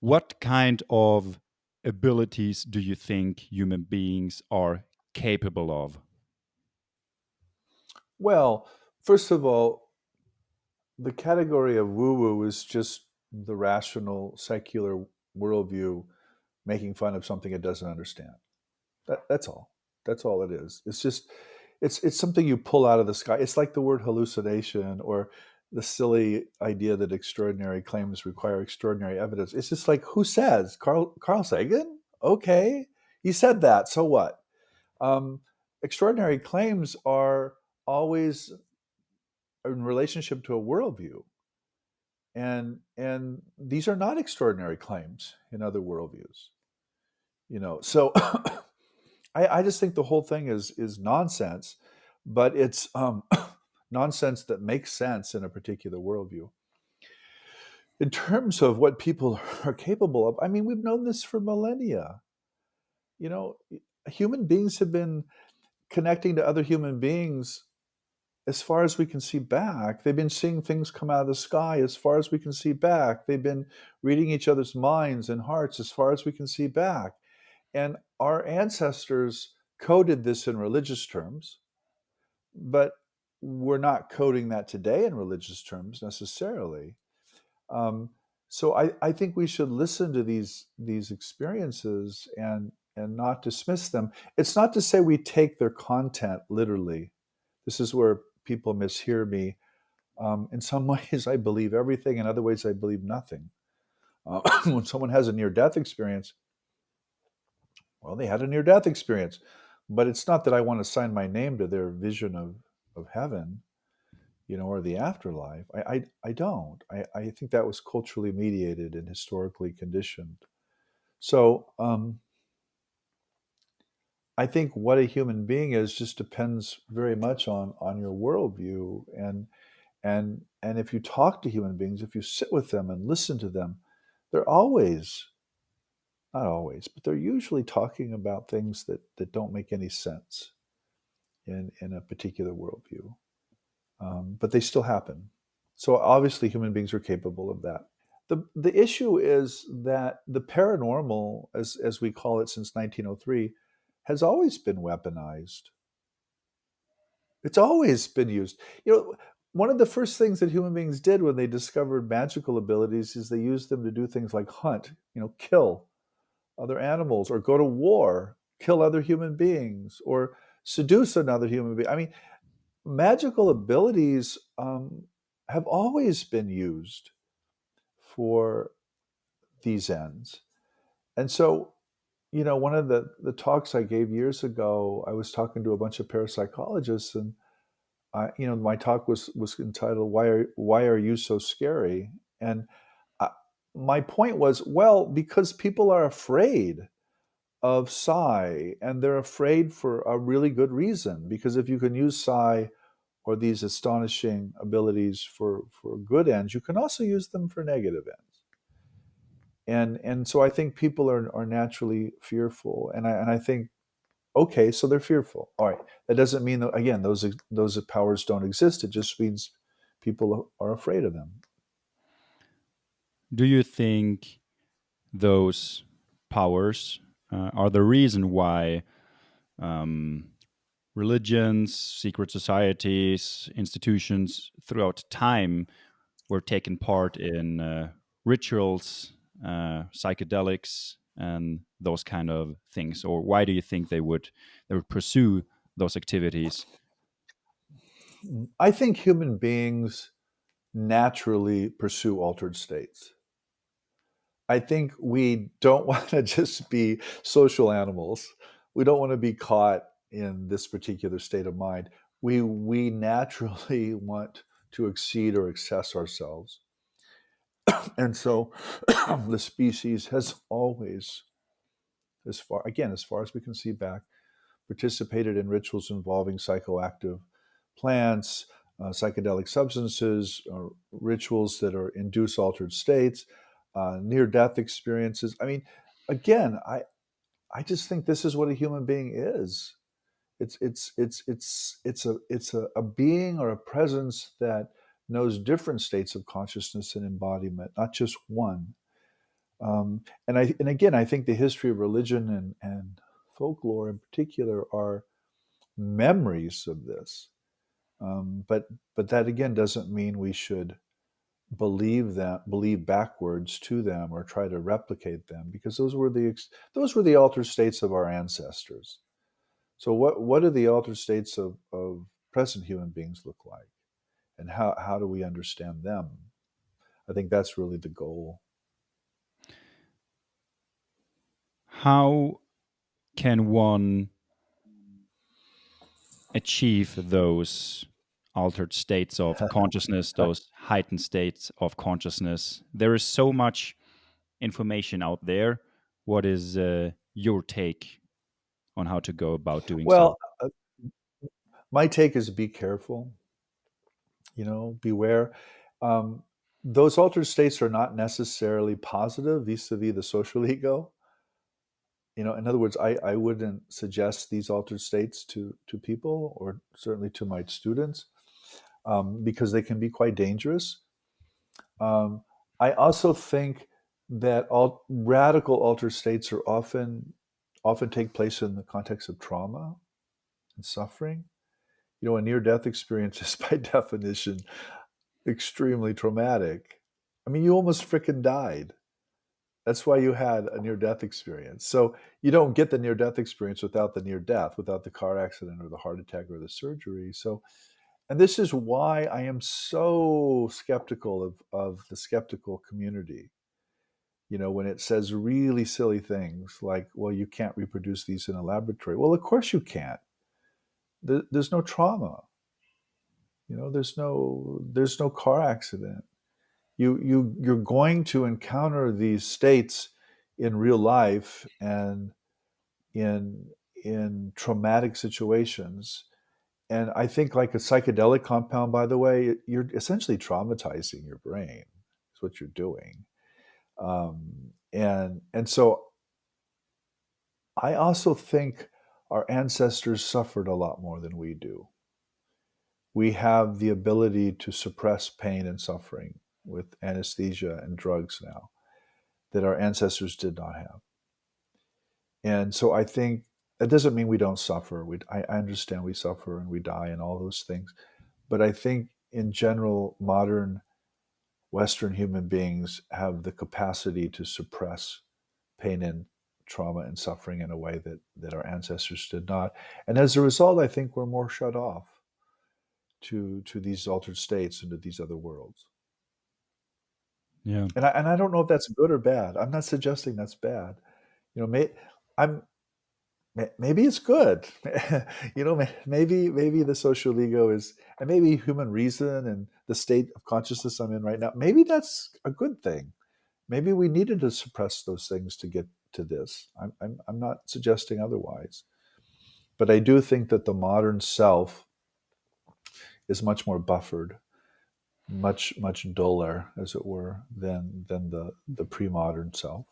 What kind of abilities do you think human beings are capable of? Well, first of all, the category of woo woo is just the rational, secular worldview making fun of something it doesn't understand. That's all. That's all it is. It's just it's something you pull out of the sky. It's like the word hallucination or the silly idea that extraordinary claims require extraordinary evidence. It's just like who says Carl Sagan? Okay, he said that. So what? Um, Extraordinary claims are always in relationship to a worldview, and these are not extraordinary claims in other worldviews. So I just think the whole thing is nonsense, but it's nonsense that makes sense in a particular worldview. In terms of what people are capable of, I mean, we've known this for millennia. You know, human beings have been connecting to other human beings as far as we can see back. They've been seeing things come out of the sky as far as we can see back. They've been reading each other's minds and hearts as far as we can see back. And our ancestors coded this in religious terms, but we're not coding that today in religious terms necessarily. Um, so I think we should listen to these experiences and not dismiss them. It's not to say we take their content literally. This is where people mishear me. In some ways, I believe everything. In other ways, I believe nothing. When someone has a near-death experience, well, they had a near-death experience, but it's not that I want to sign my name to their vision of heaven, or the afterlife. I don't. I think that was culturally mediated and historically conditioned. So I think what a human being is just depends very much on your worldview, and if you talk to human beings, if you sit with them and listen to them, they're always, not always, but they're usually talking about things that don't make any sense in a particular worldview. But they still happen. So obviously, human beings are capable of that. The issue is that the paranormal, as we call it since 1903, has always been weaponized. It's always been used. One of the first things that human beings did when they discovered magical abilities is they used them to do things like hunt, kill other animals, or go to war, kill other human beings, or seduce another human being. I mean, magical abilities have always been used for these ends. And so, one of the talks I gave years ago, I was talking to a bunch of parapsychologists, and my talk was entitled "Why Are You So Scary?" And I, my point was, well, because people are afraid of psi, and they're afraid for a really good reason. Because if you can use psi or these astonishing abilities for good ends, you can also use them for negative ends. And so I think people are naturally fearful, and I think, okay, so they're fearful. All right, that doesn't mean that, again, those powers don't exist. It just means people are afraid of them. Do you think those powers are the reason why um, religions, secret societies, institutions throughout time were taking part in rituals, psychedelics, and those kind of things? Or why do you think they would pursue those activities? I think human beings naturally pursue altered states. I think we don't want to just be social animals. We don't want to be caught in this particular state of mind. We naturally want to exceed or excess ourselves. And so the species has always, as far as we can see back, participated in rituals involving psychoactive plants, psychedelic substances, rituals that are induce altered states, near-death experiences. I mean, again, I just think this is what a human being is. It's a being or a presence that knows different states of consciousness and embodiment, not just one. And again, I think the history of religion and folklore in particular are memories of this. But that again doesn't mean we should believe backwards to them or try to replicate them, because those were the altered states of our ancestors. So what do the altered states of present human beings look like, and how do we understand them? I think that's really the goal. How can one achieve those altered states of consciousness, those heightened states of consciousness? There is so much information out there. What is your take on how to go about doing so? Well, my take is be careful. Beware. Um, those altered states are not necessarily positive vis-a-vis the social ego. In other words, I wouldn't suggest these altered states to people, or certainly to my students, because they can be quite dangerous. Um, I also think that radical altered states are often take place in the context of trauma and suffering. A near-death experience is by definition extremely traumatic. I mean, you almost freaking died. That's why you had a near-death experience. So you don't get the near-death experience without the near-death, without the car accident or the heart attack or the surgery. So, and this is why I am so skeptical of the skeptical community. When it says really silly things like, well, you can't reproduce these in a laboratory. Well, of course you can't. There's no trauma. There's no car accident. You're going to encounter these states in real life and in traumatic situations. And I think, like a psychedelic compound, by the way, you're essentially traumatizing your brain. Is what you're doing. And so I also think our ancestors suffered a lot more than we do. We have the ability to suppress pain and suffering with anesthesia and drugs now that our ancestors did not have. And so I think that doesn't mean we don't suffer. I understand we suffer and we die and all those things. But I think in general, modern Western human beings have the capacity to suppress pain and trauma and suffering in a way that our ancestors did not. And as a result, I think we're more shut off to these altered states and to these other worlds. Yeah. And I don't know if that's good or bad. I'm not suggesting that's bad. I'm maybe it's good. Maybe the social ego is, and maybe human reason and the state of consciousness I'm in right now, maybe that's a good thing. Maybe we needed to suppress those things to get to this. I'm not suggesting otherwise, but I do think that the modern self is much more buffered, much duller, as it were, than the pre-modern self.